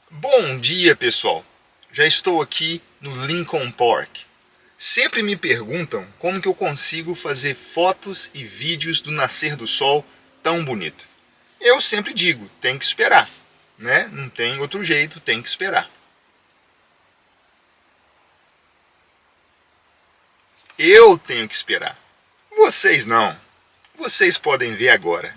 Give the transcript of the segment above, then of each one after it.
Bom dia, pessoal! Já estou aqui no Lincoln Park. Sempre me perguntam como que eu consigo fazer fotos e vídeos do nascer do sol tão bonito. Eu sempre digo, tem que esperar, né? Não tem outro jeito, tem que esperar. Eu tenho que esperar. Vocês não. Vocês podem ver agora.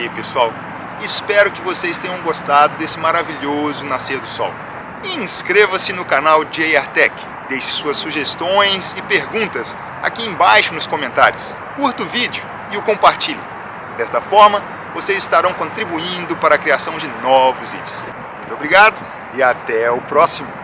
Ok, pessoal. Espero que vocês tenham gostado desse maravilhoso nascer do sol. Inscreva-se no canal JR Tech. Deixe suas sugestões e perguntas aqui embaixo nos comentários. Curta o vídeo e o compartilhe. Desta forma, vocês estarão contribuindo para a criação de novos vídeos. Muito obrigado e até o próximo.